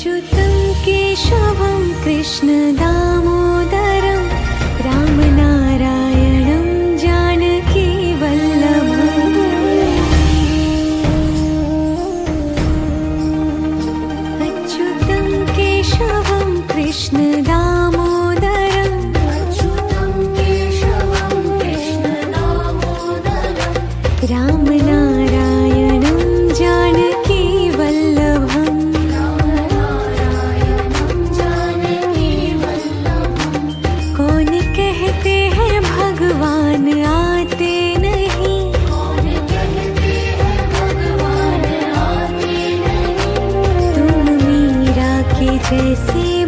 अच्युतं केशवं कृष्ण दामोदरं रामनारायणं जानकी वल्लभम् अच्युतं केशवं कृष्ण दामोदरं रामनारायणं जानकी वल्लभम् कौन कहते हैं भगवान आते नहीं तुम मीरा के जैसे